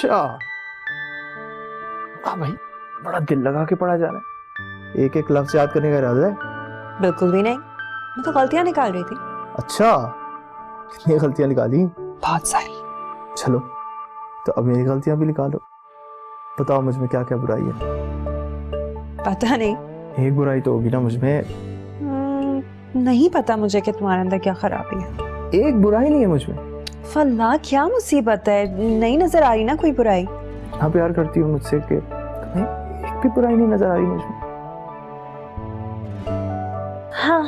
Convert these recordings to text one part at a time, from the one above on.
अच्छा हाँ भाई, बड़ा दिल लगा के पढ़ा जा रहा है। एक एक लफ्ज याद करने का इरादा है? बिल्कुल भी नहीं, मैं तो गलतियां निकाल रही थी। अच्छा, कितनी गलतियां निकाली? बहुत सारी। चलो तो अब मेरी गलतियां भी निकालो। बताओ मुझ में क्या क्या बुराई है? पता नहीं। एक बुराई तो होगी ना मुझ में। नहीं पता मुझे कि तुम्हारे अंदर क्या खराबी है। एक बुराई नहीं है मुझ में। फल्ला क्या मुसीबत है, नहीं नजर आ रही ना कोई बुराई। हाँ प्यार करती हूँ मुझसे कि नहीं, एक भी बुराई नहीं नजर आ रही मुझ में। हाँ,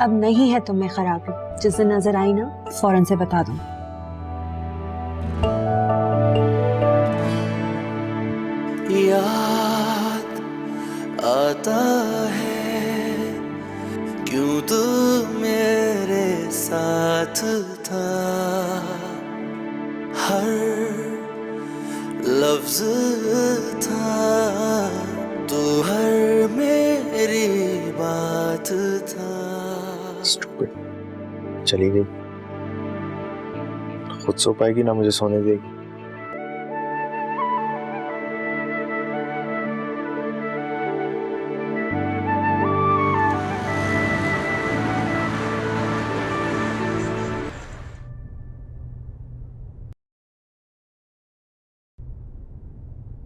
अब नहीं है तुम्हें खराबी, जिस दिन नजर आई ना फौरन से बता दो। याद आता है क्यों तू मेरे साथ था, हर लफ्ज था तू, हर मेरी बात था। Stupid. चली गई, खुद सो पाएगी ना मुझे सोने देगी।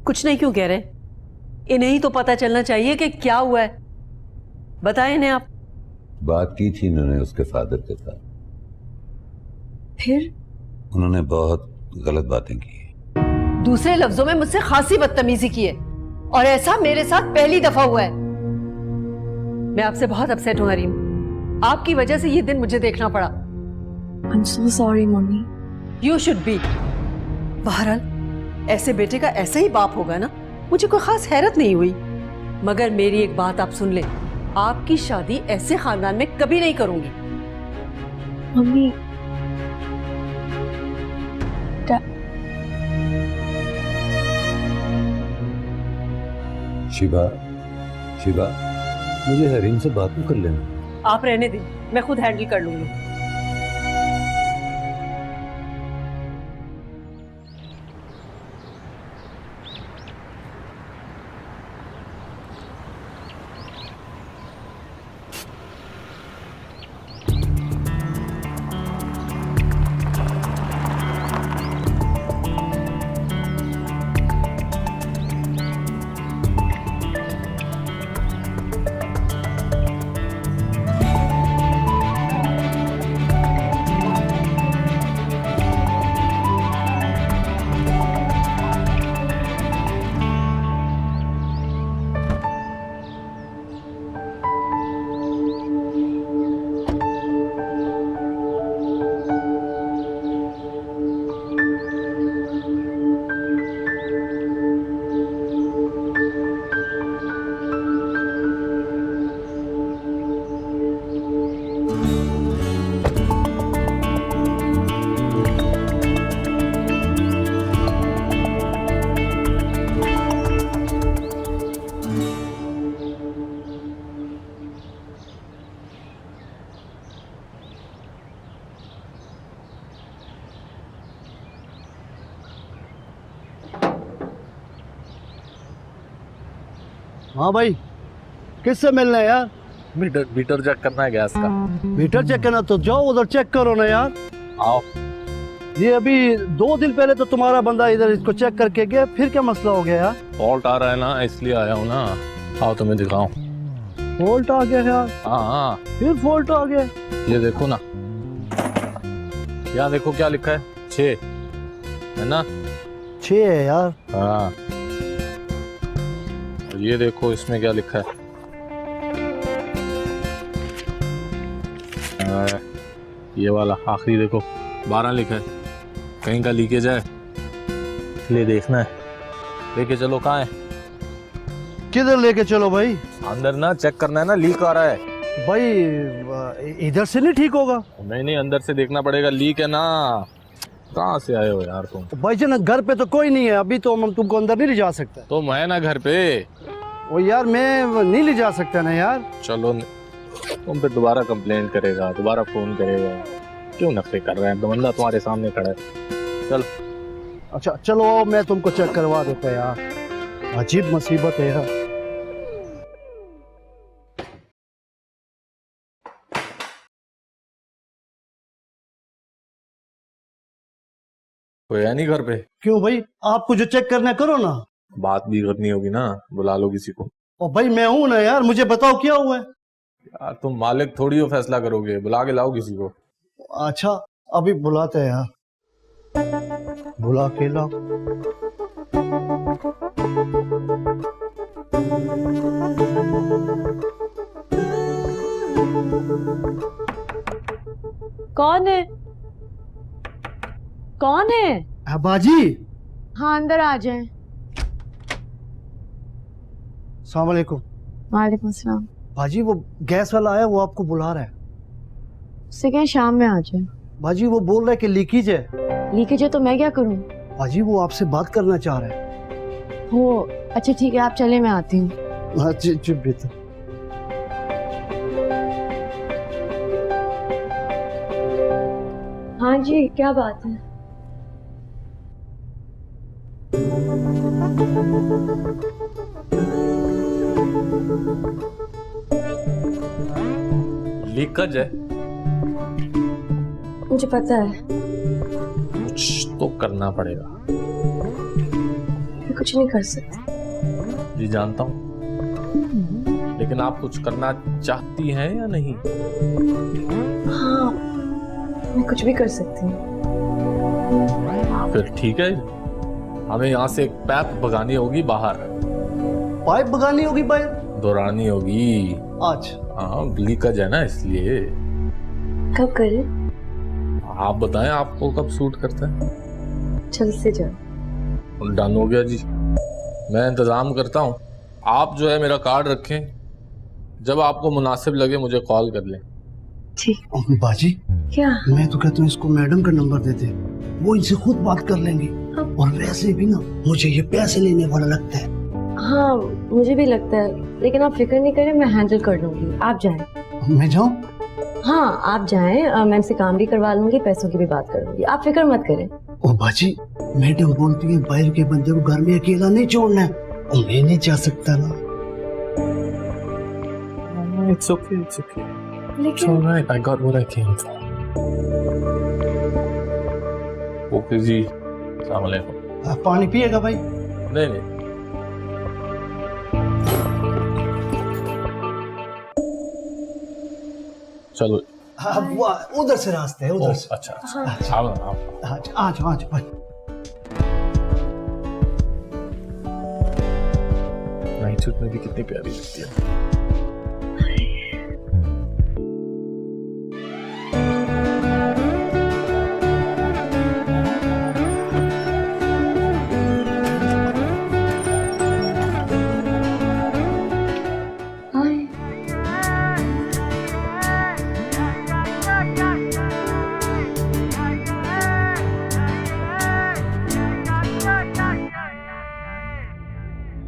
कुछ नहीं क्यों कह रहे? इन्हें ही तो पता चलना चाहिए कि क्या हुआ है। बताएं इन्हें आप। बात की थी इन्होंने उसके फादर के साथ, फिर उन्होंने बहुत गलत बातें की। दूसरे लफ्जों में मुझसे खासी बदतमीजी की है, और ऐसा मेरे साथ पहली दफा हुआ है। मैं आपसे बहुत अपसेट हूं हरीम, आपकी वजह से ये दिन मुझे देखना पड़ा। I'm so sorry, mummy. You should be. बहरहाल ऐसे बेटे का ऐसा ही बाप होगा ना, मुझे कोई खास हैरत नहीं हुई। मगर मेरी एक बात आप सुन लें, आपकी शादी ऐसे खानदान में कभी नहीं करूंगी। मम्मी शिबा, शिबा, मुझे हरीम से बात तो कर लेना। आप रहने दें, मैं खुद हैंडल कर लूंगी। हाँ भाई, किससे मिलना है यार? मीटर चेक करना है गैस का। मीटर चेक करना तो जाओ उधर चेक करो ना यार। आओ। ये अभी 2 दिन पहले तो तुम्हारा बंदा इधर इसको चेक करके गया, फिर क्या मसला हो गया यार? फॉल्ट आ रहा है ना, इसलिए आया हूँ ना। आओ तुम्हें दिखाऊं। फॉल्ट आ गया यार? हाँ, फिर फॉल्ट आ गया? ये देखो ना, यहाँ देखो क्या लिखा है, 6 है ना? 6 है यार। हाँ, ये देखो इसमें क्या लिखा है। ये वाला आखिरी देखो 12 लिखा है, कहीं का लीकेज है, ले देखना है। लेके चलो, कहाँ है? किधर लेके चलो भाई? अंदर ना चेक करना है ना, लीक आ रहा है भाई। इधर से नहीं ठीक होगा? नहीं, अंदर से देखना पड़ेगा, लीक है ना। कहाँ से आए हो यार तुम? भाई जी ना, घर पे तो कोई नहीं है अभी, तो हम तुमको अंदर नहीं ले जा सकते। तो मैं ना घर पे। वो यार मैं नहीं ले जा सकता ना यार। चलो, तुम पे दोबारा कंप्लेंट करेगा, दोबारा फोन करेगा। क्यों नखरे कर रहे हैं? तो बंदा तुम्हारे सामने खड़ा है। चल अच्छा चलो मैं तुमको चेक करवा देता यार, अजीब मुसीबत है यार। कोई है नहीं घर पे? क्यों भाई, आपको जो चेक करना है करो ना। बात भी करनी होगी ना, बुला लो किसी को। और भाई मैं हूं ना यार, मुझे बताओ क्या हुआ है। यार तुम मालिक थोड़ी हो फैसला करोगे, बुला के लाओ किसी को। अच्छा अभी बुलाते हैं यार, बुला के लाओ। कौन है? कौन है? हाँ, बाजी। हाँ अंदर आ जाए। अस्सलाम वालेकुम। वालेकुम सलाम। बाजी वो गैस वाला आया, वो आपको बुला रहा है। उससे कहें शाम में आ जाए। बाजी वो बोल रहा है कि लीकेज है। लीकेज है तो मैं क्या करूं? बाजी वो आपसे बात करना चाह रहा है। हो अच्छा ठीक है, आप चले, मैं आती हूँ। हाँ चुप बेटा। हाँ जी क्या बात है? लीकेज है? मुझे पता है। कुछ तो करना पड़ेगा। मैं कुछ नहीं कर सकती। जी जानता हूँ, लेकिन आप कुछ करना चाहती हैं या नहीं? हाँ मैं कुछ भी कर सकती हूँ। फिर ठीक है, हमें यहाँ से एक पाइप भगानी होगी बाहर। पाइप भगानी होगी भाई? दौड़ानी होगी। अच्छा हाँ लीकेज है ना, इसलिए। कब करें? आप बताएं आपको कब सूट करता है। जल्द से जल्द। डन हो गया जी, मैं इंतजाम करता हूँ। आप जो है मेरा कार्ड रखें, जब आपको मुनासिब लगे मुझे कॉल कर लें। ठीक। बाजी क्या? मैं तो कहता हूँ इसको मैडम का नंबर दे दे, वो इनसे खुद बात कर लेंगे। और वैसे भी ना मुझे ये पैसे लेने वाला लगता है। हाँ मुझे भी लगता है, लेकिन आप फिक्र नहीं करें, मैं हैंडल कर लूंगी। आप जाएं। मैं जाऊँ? हाँ आप जाएं, मैं इनसे काम भी करवा लूंगी, पैसों की भी बात कर लूंगी, आप फिक्र मत करें। ओ बाजी मैडम बोलती है बाहर के बंदे को घर में अकेला नहीं छोड़ना है, और मैं नहीं जा सकता ना। It's okay, it's okay. It's लेकिन alright, I got what I came for. Okay जी, अस्सलाम वालेकुम। आप पानी पिएगा भाई? नहीं नहीं, चलो। हाँ वो उधर से रास्ते है, उधर से। अच्छा अच्छा, आओ ना, आओ। आज भाई। नाइट सूट में भी कितनी प्यारी लगती है।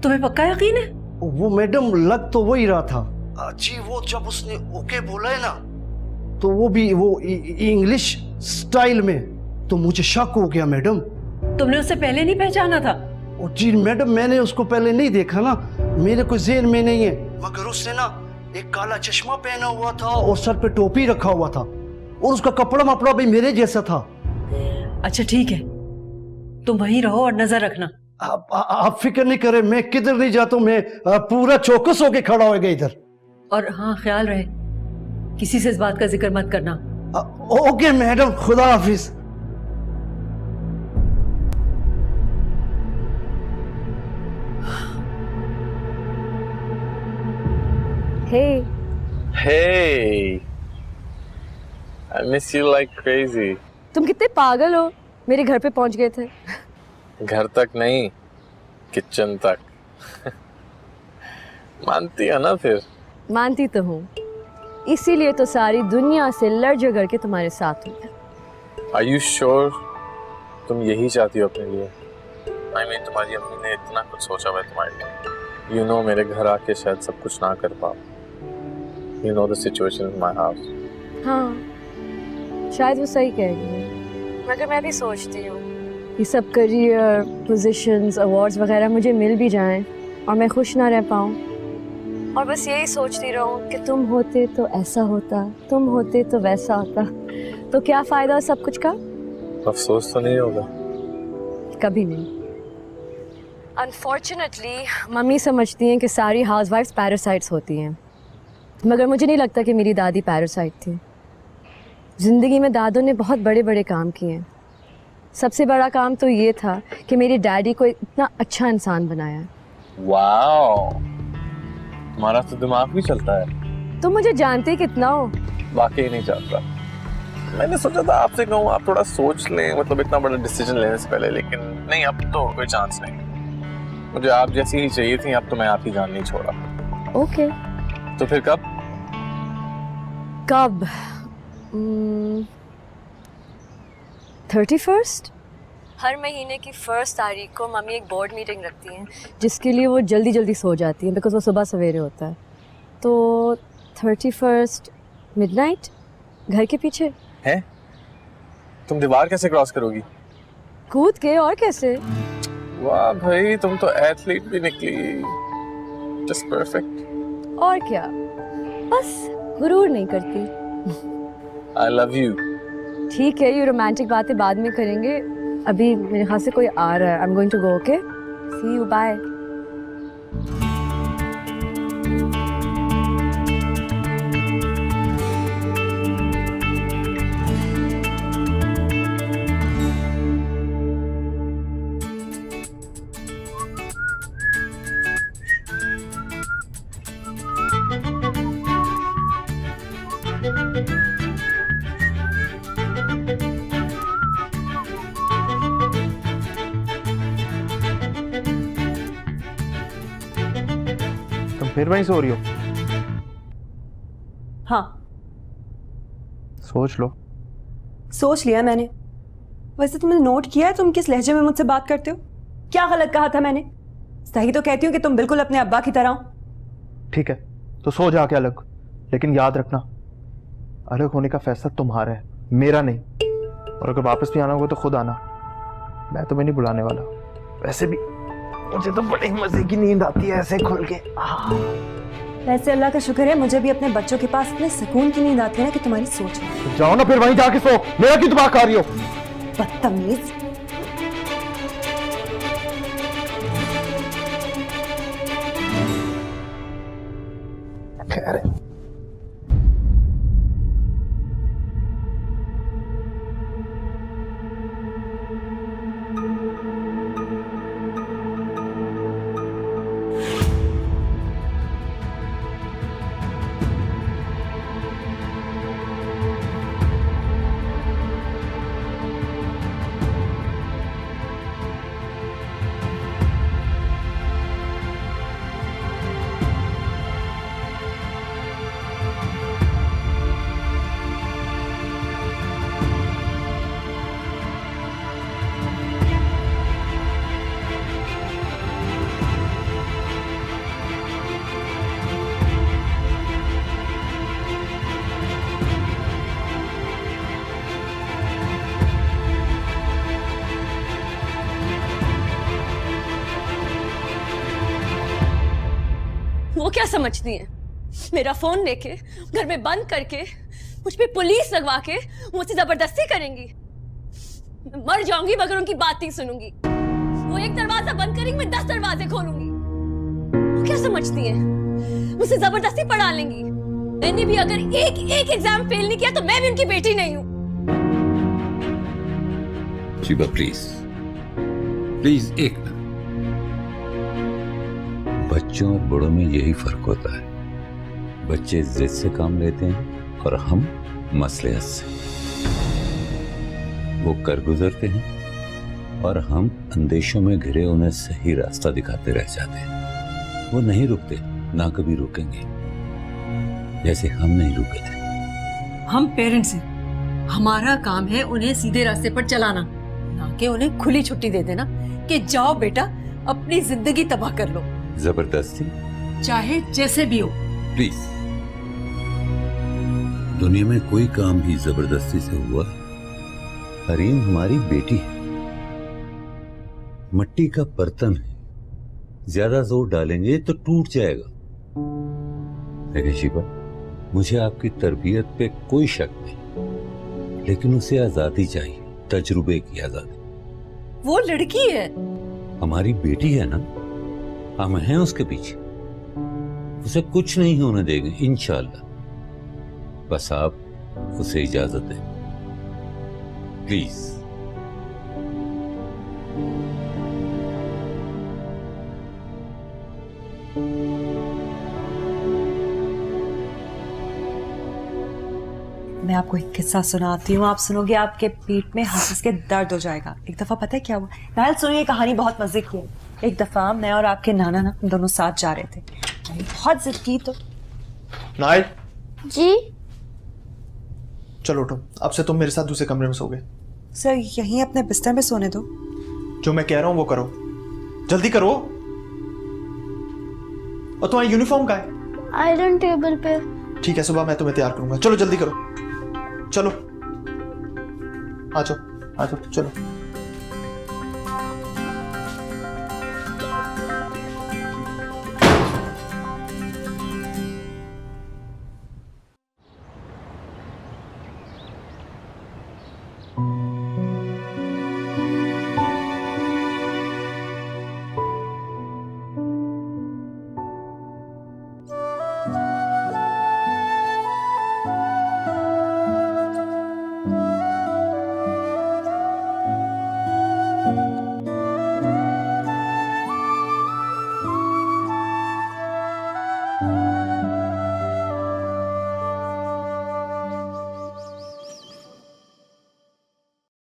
तुम्हें पक्का यकीन है? वो मैडम लग तो वही रहा था जी, वो जब उसने ओके बोला है ना, तो वो भी वो इंग्लिश स्टाइल में, तो मुझे शक हो गया मैडम। तुमने उससे पहले नहीं पहचाना था? ओ जी मैडम मैंने उसको पहले नहीं देखा ना, मेरे को ज़हन में नहीं है, मगर उसने ना एक काला चश्मा पहना हुआ था और सर पे टोपी रखा हुआ था, और उसका कपड़ा मपड़ा भी मेरे जैसा था। अच्छा ठीक है, तुम वहीं रहो और नजर रखना। आप फिक्र नहीं करें, मैं किधर नहीं जाता हूँ, मैं पूरा चौकस होके खड़ा होगा इधर। और हाँ ख्याल रहे, किसी से इस बात का जिक्र मत करना। ओके मैडम, खुदा हाफिज। Hey, Hey, I miss you like crazy. तुम कितने पागल हो, मेरे घर पे पहुंच गए थे। घर तक नहीं, किचन तक। मानती है ना फिर? मानती तो हूँ, इसीलिए तो सारी दुनिया से लड़ झगड़ के तुम्हारे साथ हूँ। Are you sure तुम यही चाहती हो अपने लिए? I mean, तुम्हारी अम्मी ने इतना कुछ सोचा हुआ है तुम्हारे लिए। You know, मेरे घर आके शायद सब कुछ ना कर पाओ। You know the situation in my house. हाँ शायद वो सही कह रही है, मगर मैं भी सोचती हूँ ये सब करियर, पोजीशंस, अवार्ड्स वगैरह मुझे मिल भी जाएं और मैं खुश ना रह पाऊँ और बस यही सोचती रहूँ कि तुम होते तो ऐसा होता, तुम होते तो वैसा होता, तो क्या फ़ायदा सब कुछ का? अफसोस तो नहीं होगा? कभी नहीं। अनफॉर्चुनेटली मम्मी समझती हैं कि सारी हाउसवाइफ्स पैरासाइट्स होती हैं, मगर मुझे नहीं लगता कि मेरी दादी पैरासाइट थी। ज़िंदगी में दादों ने बहुत बड़े बड़े काम किए हैं। सबसे बड़ा काम तो ये था कि मेरी डैडी को इतना अच्छा इंसान बनाया। वाओ, तुम्हारा तो दिमाग भी चलता है। तुम मुझे जानते कितना हो? वाकई नहीं जानता। मैंने सोचा था आपसे कहूँ आप थोड़ा सोच लें, मतलब इतना बड़ा डिसीजन लेने से पहले, लेकिन नहीं, अब तो कोई चांस नहीं। मुझे आप जैसी ही चाहिए थी, अब तो मैं आप ही जान नहीं छोड़ा। ओके। तो फिर कब? 31st? हर महीने की 1st तारीख को मम्मी एक बोर्ड मीटिंग रखती हैं जिसके लिए वो जल्दी जल्दी सो जाती हैं बिकॉज वो सुबह सवेरे होता है। तो 31st मिडनाइट घर के पीछे है? तुम दीवार कैसे क्रॉस करोगी? कूद के, और कैसे? वाह भाई, तुम तो एथलीट भी निकली। Just perfect. और क्या, बस गुरूर नहीं करती। I love you. ठीक है, ये रोमांटिक बातें बाद में करेंगे, अभी मेरे ख्याल से कोई आ रहा है। I am going to go. Okay, see you, bye. तुम फिर वहीं सो रही हो? हाँ, सोच लो। सोच लिया मैंने। वैसे तुमने नोट किया है तुम किस लहजे में मुझसे बात करते हो? क्या गलत कहा था मैंने? सही तो कहती हूँ कि तुम बिल्कुल अपने अब्बा की तरह हो। ठीक है, तो सो जाके अलग, लेकिन याद रखना अलग होने का फैसला तुम्हारा है, मेरा नहीं। और अगर वापस भी आना होगा तो खुद आना, मैं तुम्हें नहीं बुलाने वाला। वैसे भी मुझे तो बड़ी मजे की नींद आती है ऐसे खुल के। वैसे अल्लाह का शुक्र है मुझे भी अपने बच्चों के पास इतने सुकून की नींद आती है ना कि तुम्हारी सोच में। तो जाओ ना फिर वहीं जाके सो, मेरा क्यों दिमाग खा रही हो? बदतमीज। खैर है। वो क्या समझती हैं? मेरा फोन लेके घर में बंद करके मुझ पे पुलिस लगवा के मुझसे जबरदस्ती करेंगी। मैं मर जाऊंगी मगर उनकी बात नहीं सुनूंगी। वो एक दरवाजा बंद करेंगी, मैं 10 दरवाजे खोलूंगी। वो क्या समझती हैं? मुझसे जबरदस्ती पढ़ा लेंगी। मैंने भी अगर एक एग्जाम फेल नहीं किया तो मैं भी उनकी बेटी नहीं हूँ। शिवा प्लीज प्लीज, एक मिनट। बच्चों और बड़ों में यही फर्क होता है, बच्चे जिद से काम लेते हैं और हम मसलियत से। वो कर गुजरते हैं और हम अंदेशों में घिरे उन्हें सही रास्ता दिखाते रह जाते हैं। वो नहीं रुकते, ना कभी रुकेंगे, जैसे हम नहीं रुके थे। हम पेरेंट्स हैं, हमारा काम है उन्हें सीधे रास्ते पर चलाना, ना कि उन्हें खुली छुट्टी दे देना कि जाओ बेटा अपनी जिंदगी तबाह कर लो। जबरदस्ती चाहे जैसे भी हो। प्लीज, दुनिया में कोई काम भी जबरदस्ती से हुआ? हरीम हमारी बेटी है, मट्टी का बर्तन है, ज्यादा जोर डालेंगे तो टूट जाएगा। देखिए शिवा, मुझे आपकी तरबियत पे कोई शक नहीं, लेकिन उसे आजादी चाहिए, तजुर्बे की आजादी। वो लड़की है। हमारी बेटी है ना, हम हैं उसके पीछे, उसे कुछ नहीं होने देंगे इंशाअल्लाह। बस आप उसे इजाजत दें प्लीज। मैं आपको एक किस्सा सुनाती हूँ, आप सुनोगे आपके पीठ में हंस के दर्द हो जाएगा। एक दफा पता है क्या हुआ? नाल सुनिए, कहानी बहुत मजे की है। एक दफा मैं और आपके नाना ना हम दोनों साथ जा रहे थे, मैंने बहुत जिद की तो। नाइल जी चलो उठो, अब से तुम मेरे साथ दूसरे कमरे में सोगे। सर यहीं अपने बिस्तर में सोने दो। जो मैं कह रहा हूँ वो करो, जल्दी करो। और तुम्हारी यूनिफॉर्म का है? आयरन टेबल पे। ठीक है, सुबह मैं तुम्हें तैयार करूंगा। चलो जल्दी करो, चलो आ जाओ आ जाओ, चलो।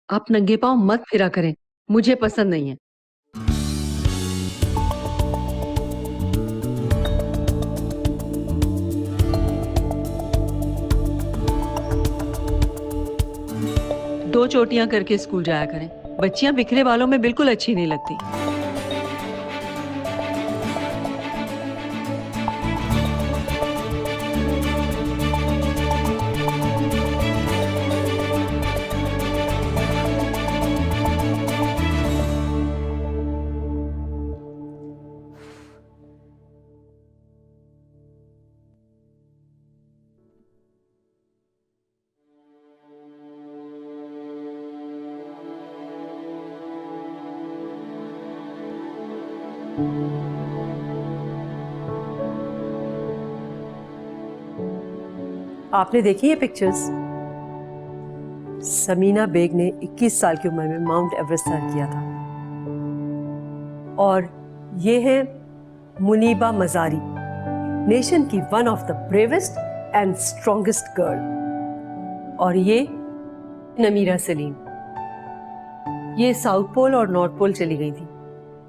आप नंगे पांव मत फिरा करें, मुझे पसंद नहीं है। दो चोटियां करके स्कूल जाया करें, बच्चियां बिखरे बालों में बिल्कुल अच्छी नहीं लगती। आपने देखी ये पिक्चर्स? समीना बेग ने 21 साल की उम्र में माउंट एवरेस्ट सर किया था। और ये है मुनीबा मजारी, नेशन की one of the bravest and strongest girl. और ये नमीरा सलीम, ये साउथ पोल और नॉर्थ पोल चली गई थी,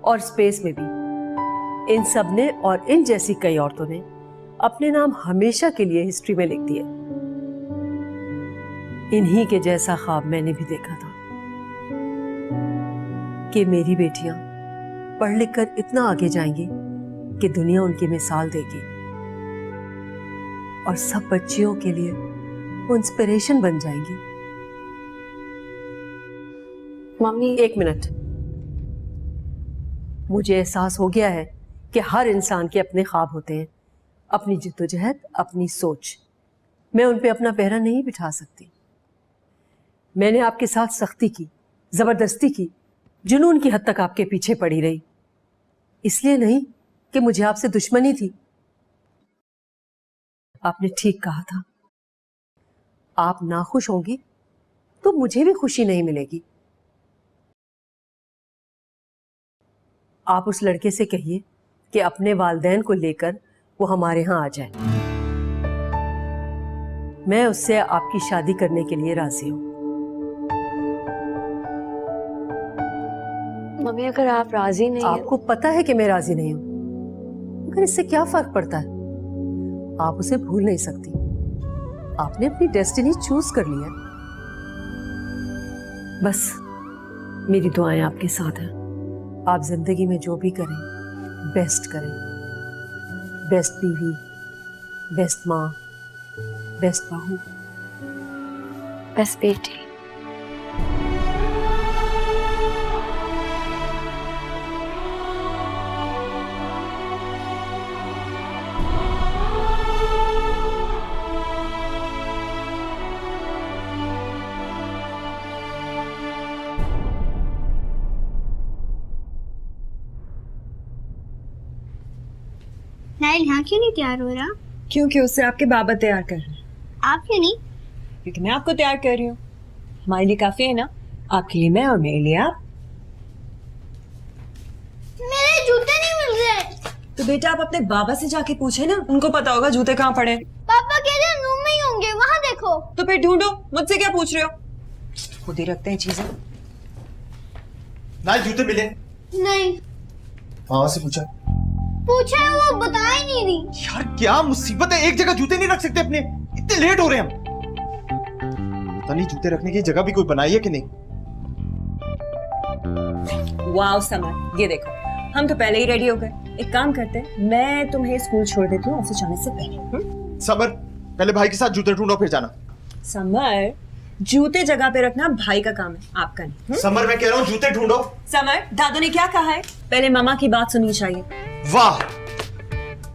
और स्पेस में भी। इन सब ने और इन जैसी कई औरतों ने अपने नाम हमेशा के लिए हिस्ट्री में लिख दिए। इन्हीं के जैसा ख्वाब मैंने भी देखा था कि मेरी बेटियां पढ़ लिख कर इतना आगे जाएंगी कि दुनिया उनकी मिसाल देगी और सब बच्चियों के लिए वो इंस्पिरेशन बन जाएंगी। मम्मी एक मिनट, मुझे एहसास हो गया है कि हर इंसान के अपने ख्वाब होते हैं, अपनी जिद्दोजहद, अपनी सोच। मैं उन पे अपना पहरा नहीं बिठा सकती। मैंने आपके साथ सख्ती की, जबरदस्ती की, जुनून की हद तक आपके पीछे पड़ी रही, इसलिए नहीं कि मुझे आपसे दुश्मनी थी। आपने ठीक कहा था, आप नाखुश होंगी तो मुझे भी खुशी नहीं मिलेगी। आप उस लड़के से कहिए कि अपने वालिदैन को लेकर वो हमारे यहाँ आ जाए। मैं उससे आपकी शादी करने के लिए राजी हूँ। मम्मी अगर आप राजी नहीं आपको पता है कि मैं राजी नहीं हूँ, मगर इससे क्या फर्क पड़ता है? आप उसे भूल नहीं सकती। आपने अपनी डेस्टिनी चूज कर लिया। बस मेरी दुआएं आपके साथ हैं। आप जिंदगी में जो भी करें, बेस्ट करें। बेस्ट बीवी, बेस्ट माँ, बेस्ट बहू, बस बेटी। नाइल यहाँ क्यों नहीं तैयार हो रहा? क्योंकि उससे आपके बाबा तैयार कर रहे हैं। आप क्यों नहीं? क्योंकि मैं आपको तैयार कर रही हूँ। हमारे लिए काफी है ना, आपके लिए मैं और मेरे लिए आप। मेरे जूते नहीं मिल रहे। तो बेटा आप अपने बाबा से जाके पूछे ना, उनको पता होगा जूते कहाँ पड़े। पापा कह रहे हैं रूम में ही होंगे, वहाँ देखो। तो फिर ढूंढो, मुझसे क्या पूछ रहे हो? खुद ही रखते हैं चीजें। नाइल जूते मिले? नहीं मामा से पूछा? पूछा है, वो बता ही नहीं रही। यार क्या मुसीबत है, एक जगह जूते नहीं रख सकते अपने? इतने लेट हो रहे हैं हम। पता नहीं जूते रखने की जगह भी कोई बनाई है कि नहीं। वाओ समर, ये देखो हम तो पहले ही रेडी हो गए। एक काम करते हैं, मैं तुम्हें स्कूल छोड़ देती हूँ ऑफिस जाने से पहले। समर, पहले भाई के साथ जूते ढूंढो फिर जाना। समर, जूते जगह पे रखना भाई का काम है, आपका नहीं। समर मैं कह रहा हूँ जूते ढूंढो। समर, दादू ने क्या कहा है? पहले मामा की बात सुननी चाहिए। वाह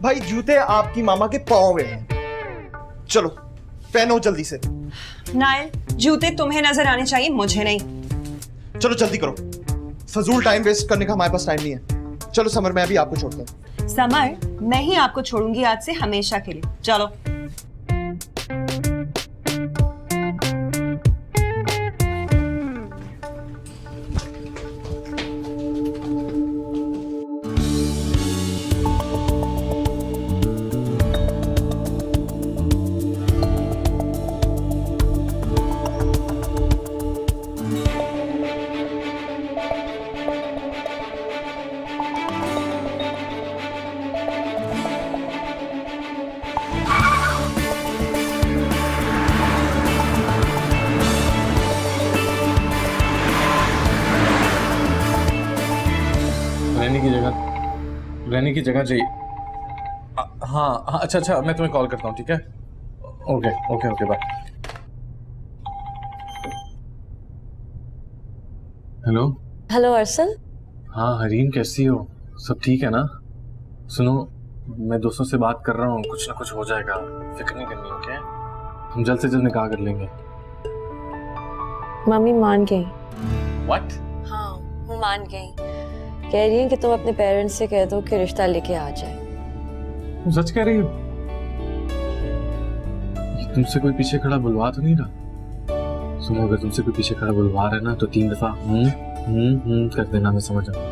भाई, जूते आपकी मामा के पाँव में हैं। चलो पहनो जल्दी से। नाइल, जूते तुम्हें नजर आने चाहिए, मुझे नहीं। चलो जल्दी करो, फजूल टाइम वेस्ट करने का हमारे पास टाइम नहीं है। चलो समर, मैं भी आपको छोड़ता हूँ। समर, मैं ही आपको छोड़ूंगी आज से हमेशा के लिए। चलो। रहने की जगह चाहिए। हाँ अच्छा अच्छा, मैं तुम्हें कॉल करता हूँ, ठीक है? Okay okay okay, bye. Hello hello Arsal. हाँ हरीम, कैसी हो? सब ठीक है ना? सुनो, मैं दोस्तों से बात कर रहा हूँ, कुछ ना कुछ हो जाएगा, फिक्र नहीं करनी, ओके? हम जल्द से जल्द निकाह कर लेंगे। मम्मी मान गई। व्हाट? हाँ वो मान गई, कह रही है कि तुम अपने पेरेंट्स से कह दो कि रिश्ता लेके आ जाए। तुम सच कह रही हो? ये तुमसे कोई पीछे खड़ा बुलवा तो नहीं रहा? सुनो, अगर तुमसे कोई पीछे खड़ा बुलवा रहा है ना तो 3 दफा कर देना, मैं समझ जाऊँ।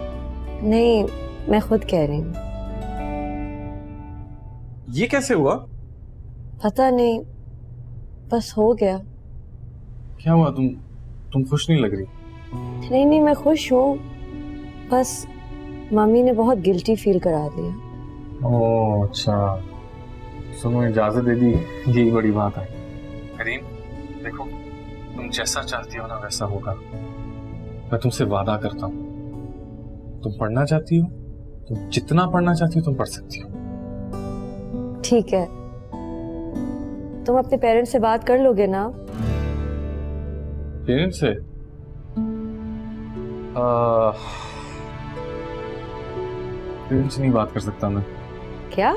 नहीं, मैं खुद कह रही हूँ। ये कैसे हुआ? पता नहीं, बस हो गया। क्या हुआ? तुम खुश नहीं लग रही। नहीं नहीं, मैं खुश हूँ, बस मम्मी ने बहुत गिल्टी फील करा दिया। ओह अच्छा, सुनो इजाजत दे दी, यही बड़ी बात है। करीम देखो, तुम जैसा चाहती हो ना वैसा होगा, मैं तुमसे वादा करता हूँ। तुम पढ़ना चाहती हो, तुम जितना पढ़ना चाहती हो तुम पढ़ सकती हो। ठीक है, तुम अपने पेरेंट्स से बात कर लोगे ना? पेरेंट्स से? पेरेंट्स से नहीं बात कर सकता मैं। क्या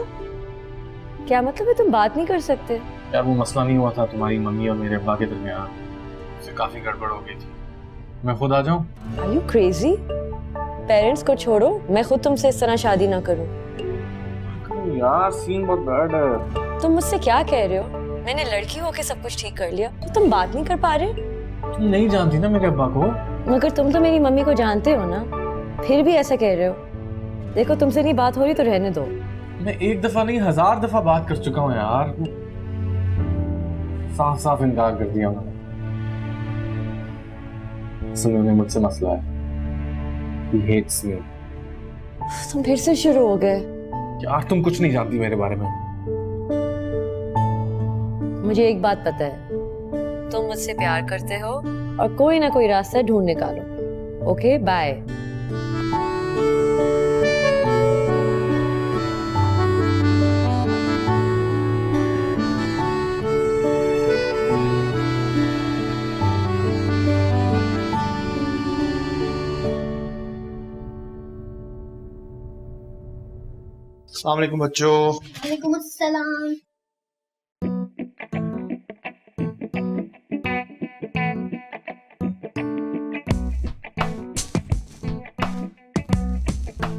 क्या मतलब है, तुम बात नहीं कर सकते? यार वो मसला नहीं हुआ था तुम्हारी मम्मी और मेरे अब्बा के दरमियान, उससे काफी गड़बड़ हो गई थी। मैं खुद आ जाऊं? Are you crazy? पेरेंट्स को छोड़ो, मैं खुद तुमसे इस तरह शादी ना करूं। यार सीन बहुत बैड है। तुम मुझसे क्या कह रहे हो? मैंने लड़की होके सब कुछ ठीक कर लिया, तो तुम बात नहीं कर पा रहे? तुम नहीं जानती ना मेरे अब्बा को। मगर तुम तो मेरी मम्मी को जानते हो ना, फिर भी ऐसा कह रहे हो। देखो तुमसे नहीं बात हो रही तो रहने दो। मैं 1 दफा नहीं 1000 दफा बात कर चुका हूँ यार, साफ साफ इनकार कर दिया उन्होंने। उन्होंने मुझसे मसला है, He hates me। तुम फिर से शुरू हो गए। यार तुम कुछ नहीं जानती मेरे बारे में। मुझे एक बात पता है, तुम मुझसे प्यार करते हो और कोई ना कोई रास्ता ढूंढ निकालो। Okay bye. अस्सलाम वालेकुम बच्चों। वालेकुम अस्सलाम।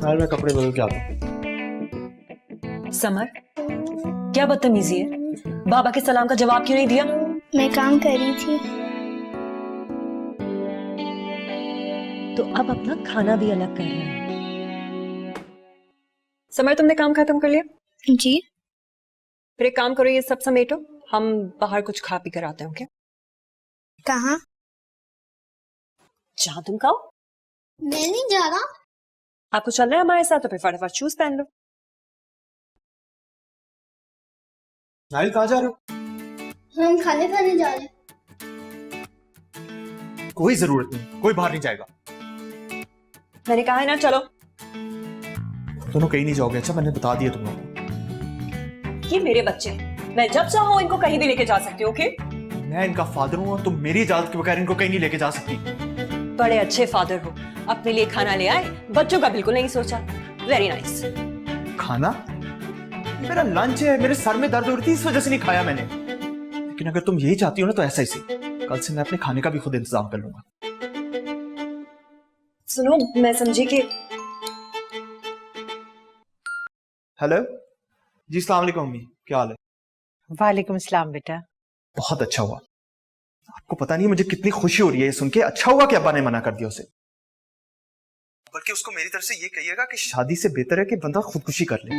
यार मैं कपड़े बदल के आता हूँ। समर, क्या बदतमीजी है? बाबा के सलाम का जवाब क्यों नहीं दिया? मैं काम कर रही थी। तो अब अपना खाना भी अलग कर रहे हैं। समर, तुमने काम खत्म कर लिया? जी। फिर एक काम करो, ये सब समेटो, हम बाहर कुछ खा पी कर आते हैं। ओके? कहाँ? जहां तुम खाओ। मैं नहीं जा रहा। आपको चल रहा है हमारे साथ, तो फिर फटाफट शूज पहन लो। नाइल कहाँ जा रहे हो? हम खाने खाने जा रहे हैं। कोई जरूरत नहीं, कोई बाहर नहीं जाएगा। मैंने कहा है ना, चलो। दोनों कहीं नहीं जाओगे। अच्छा, मैंने बता दिया तुम लोगों को। ये मेरे बच्चे हैं, मैं जब चाहूँ इनको कहीं भी लेके जा सकती हूँ। ओके? मैं इनका फादर हूँ और तुम मेरी इजाजत के बगैर इनको कहीं नहीं लेके जा सकती। बड़े अच्छे फादर हो, अपने लिए खाना ले आए, बच्चों का बिल्कुल नहीं सोचा। Very nice. खाना? मेरा लंच है, मेरे सर में दर्द हो रही थी, इस वजह से नहीं खाया मैंने। लेकिन अगर तुम यही चाहती हो ना, तो ऐसा ही सही, कल से मैं अपने खाने का भी खुद इंतजाम कर लूंगा। सुनो, मैं समझी कि हेलो जी, अस्सलाम वालेकुम अम्मी, क्या हाल है? वालेकुम सलाम बेटा। बहुत अच्छा हुआ। आपको पता नहीं मुझे कितनी खुशी हो रही है ये सुन के। अच्छा हुआ कि अब्बा ने मना कर दिया उसे। बल्कि उसको मेरी तरफ से ये कहिएगा कि शादी से बेहतर है कि बंदा खुदकुशी कर ले।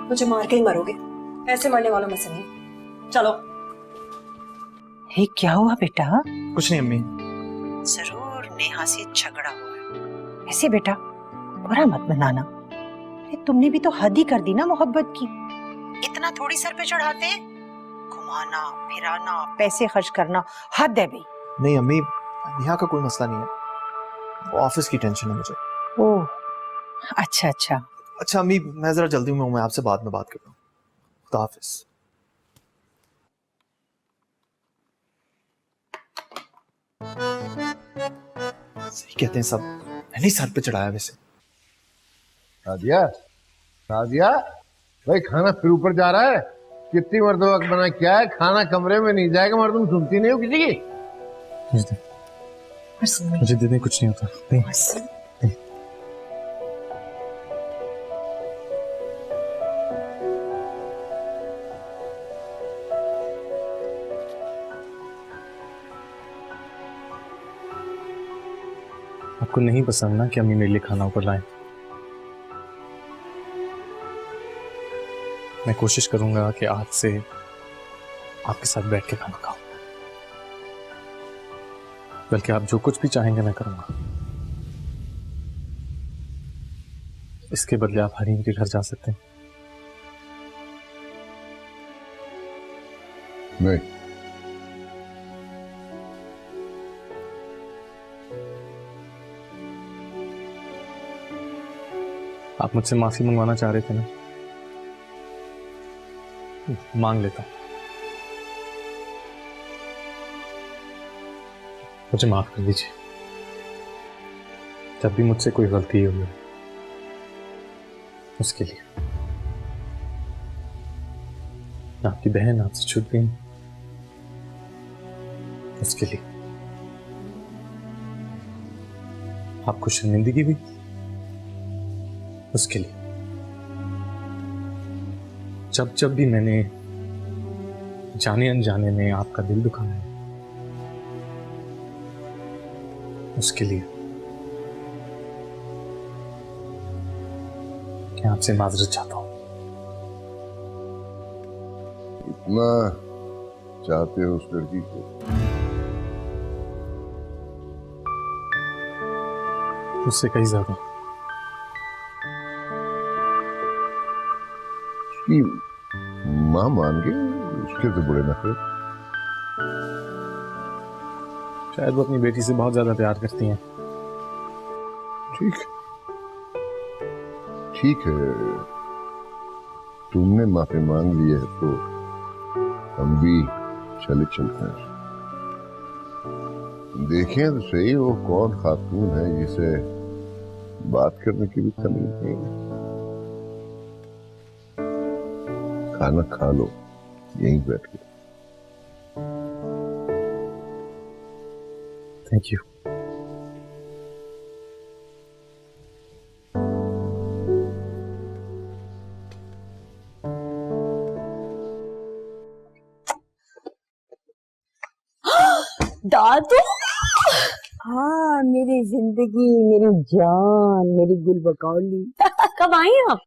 मुझे मार के ही मरोगे, ऐसे मरने वालों में से नहीं। चलो। हे, क्या हुआ बेटा? कुछ नहीं अम्मी। जरूर नेहा से झगड़ा हुआ है। ऐसे बेटा बुरा मत मनाना। अरे तुमने भी तो हद ही कर दी ना मोहब्बत की। इतना थोड़ी सर पे चढ़ाते हैं, घुमाना फिराना, पैसे खर्च करना, हद है भाई। नहीं अम्मी, नेहा का कोई मसला नहीं है, वो ऑफिस की टेंशन है मुझे। ओह, अच्छा अच्छा। अच्छा अम्मी, मैं जरा जल्दी में हूँ, मैं आपसे बाद में बात करता हूँ। खुदा हाफिज। सही कहते हैं सब, मैंने ही सर पे चढ़ाया वैसे। सादिया, सादिया, भाई खाना फिर ऊपर जा रहा है। कितनी मर्तबा बना, क्या है खाना कमरे में नहीं जाएगा? मर्द तुम सुनती नहीं हो किसी की? मुझे दे दे, कुछ नहीं होता। नहीं। आपको नहीं पसंद ना कि अम्मी मेरे लिए खाना ऊपर लाएं? मैं कोशिश करूंगा कि आज से आपके साथ बैठ के खाना खाऊं। बल्कि आप जो कुछ भी चाहेंगे मैं करूंगा। इसके बदले आप हरीम के घर जा सकते हैं। नहीं। आप मुझसे माफी मंगवाना चाह रहे थे ना, मांग लेता हूं। मुझे माफ कर दीजिए। जब भी मुझसे कोई गलती हुई उसके लिए। आपकी बहन आपसे छूट गई उसके लिए। आपको शर्मिंदगी हुई उसके लिए। जब जब भी मैंने जाने अनजाने में आपका दिल दुखाया है उसके लिए मैं आपसे माजरत चाहता हूं। इतना चाहते हो उस लड़की को? उससे कहीं ज्यादा। उसकी मां मान गई, उसके तो बड़े नखरे। शायद वो अपनी बेटी से बहुत ज्यादा प्यार करती हैं। ठीक ठीक है, तुमने माफी मांग ली है तो हम भी चले चलते हैं। देखें तो सही वो कौन खातून है जिसे बात करने की भी तमीज नहीं है। खाना खा लो यहीं बैठ के। Thank you. दादू हाँ मेरी जिंदगी, मेरी जान, मेरी गुल बकौली। कब आई आप?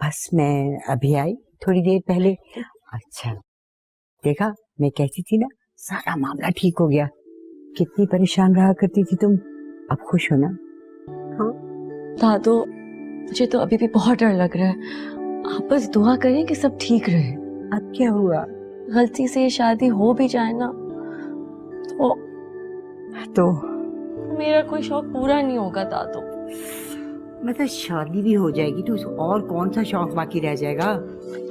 बस मैं अभी आई, थोड़ी देर पहले। अच्छा देखा मैं कैसी थी ना, सारा मामला ठीक हो गया। कितनी परेशान रहा करती थी तुम, अब खुश हो ना? हाँ दादू मुझे तो अभी भी बहुत डर लग रहा है। आप बस दुआ करें कि सब ठीक रहे। अब क्या हुआ? गलती से ये शादी हो भी जाए ना तो मेरा कोई शौक पूरा नहीं होगा दादू। मतलब शादी भी हो जाएगी तो और कौन सा शौक बाकी रह जाएगा?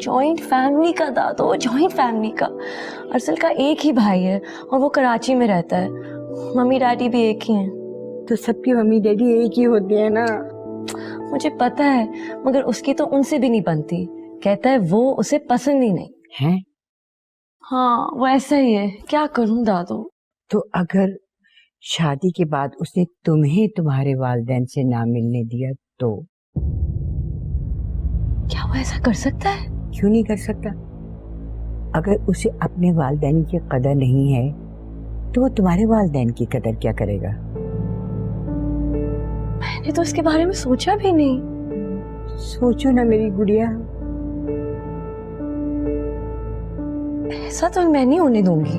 जॉइंट फैमिली का दादू, जॉइंट फैमिली का। अरसल का एक ही भाई है और वो कराची में रहता है। मम्मी डैडी भी एक ही हैं। तो सबकी मम्मी डैडी एक ही होते हैं ना। मुझे पता है, मगर उसकी तो उनसे भी नहीं बनती। कहता है वो उसे पसंद ही नहीं है। हाँ वो ऐसा ही है, क्या करूं दादू। तो अगर शादी के बाद उसने तुम्हें तुम्हारे वालिदैन से ना मिलने दिया तो? क्या वो ऐसा कर सकता है? क्यों नहीं कर सकता? अगर उसे अपने वालिदैन की कदर नहीं है तो वो तुम्हारे वालिदैन की कदर क्या करेगा? मैंने तो इसके बारे में सोचा भी नहीं। सोचो ना मेरी गुड़िया। ऐसा तो मैं नहीं होने दूंगी।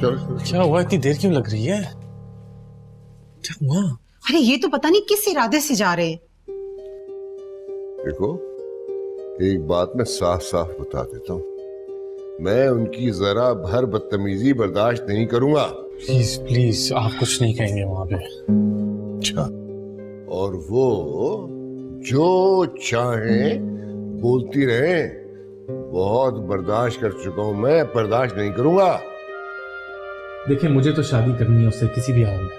क्या हुआ, इतनी देर क्यों लग रही है? क्या हुआ? अरे ये तो पता नहीं किस इरादे से जा रहे हैं। देखो एक बात मैं साफ साफ बता देता हूँ, मैं उनकी जरा भर बदतमीजी बर्दाश्त नहीं करूंगा। प्लीज प्लीज आप कुछ नहीं कहेंगे वहां पे। अच्छा, और वो जो चाहे बोलती रहे, बहुत बर्दाश्त कर चुका हूं मैं, बर्दाश्त नहीं करूंगा। देखिए मुझे तो शादी करनी है उससे किसी भी हाल में,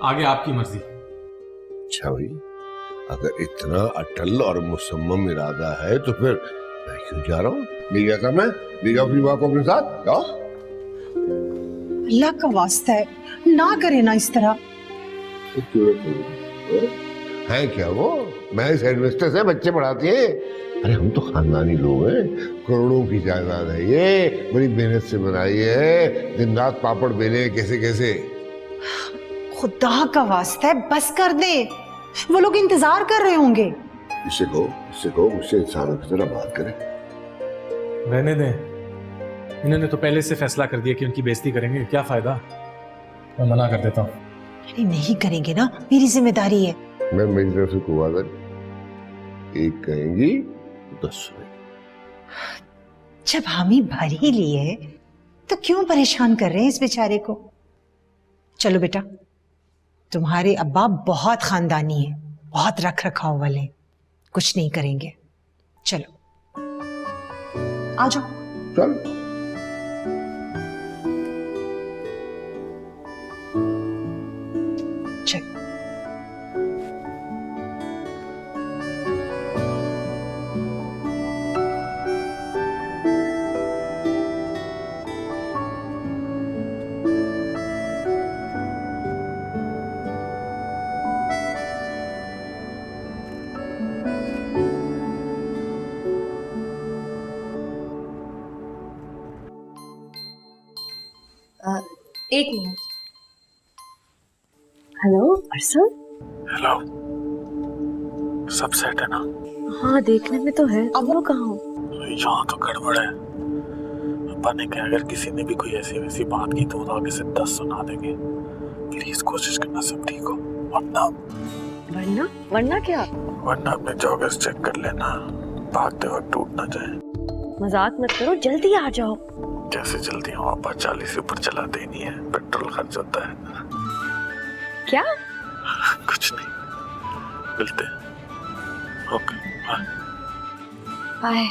आगे आपकी मर्जी। अच्छा भाई, अगर इतना अटल और मुसम्मम इरादा है तो फिर मैं क्यों जा रहा हूँ? ले गया था मैं, ले जाओ अपनी माँ को अपने साथ, जाओ। अल्लाह का वास्ता है ना करे ना इस तरह। है क्या वो महज हेडमिस्ट्रेस है, बच्चे पढ़ाती है? अरे हम तो खानदानी लोग हैं, करोड़ों की जायदाद है ये, बड़ी मेहनत से बनाई है, दिन रात पापड़ बेले कैसे कैसे। खुदा का वास्ता है बस कर दे, वो लोग इंतजार कर रहे होंगे। इससे कहो मुझसे इंसानों की तरह बात करे। रहने दें, इन्होंने तो पहले से फैसला कर दिया कि उनकी बेइज्जती करेंगे, क्या फायदा। मैं मना कर देता हूँ। अरे नहीं करेंगे ना, मेरी जिम्मेदारी है। मैं मेरी तरफ से कोई वादा नहीं, एक कहेंगी 10 सुनेंगी। जब हामी भर ही लिए तो क्यों परेशान कर रहे हैं इस बेचारे को? चलो बेटा, तुम्हारे अब्बा बहुत खानदानी है, बहुत रख रखाव वाले, कुछ नहीं करेंगे। चलो आ जाओ। चल चल। एक मिनट। हेलो अरसल। हेलो, सब सेट है ना? हाँ देखने में तो है। अब वो कहाँ हो? यहाँ तो गड़बड़ है। पापा ने कहा अगर किसी ने भी कोई ऐसी वैसी बात की तो वो आगे से 10 सुना देंगे। प्लीज कोशिश करना सब ठीक हो, वरना वरना क्या? वरना अपने जॉगर्स चेक कर लेना, भागते वक्त टूट ना जाए। मजाक मत करो, जल्दी आ जाओ। जैसे जल्दी वहाँ पर 40 से ऊपर चलाते ही नहीं है, पेट्रोल खर्च होता है। क्या? कुछ नहीं, मिलते हैं। Okay bye. बाय।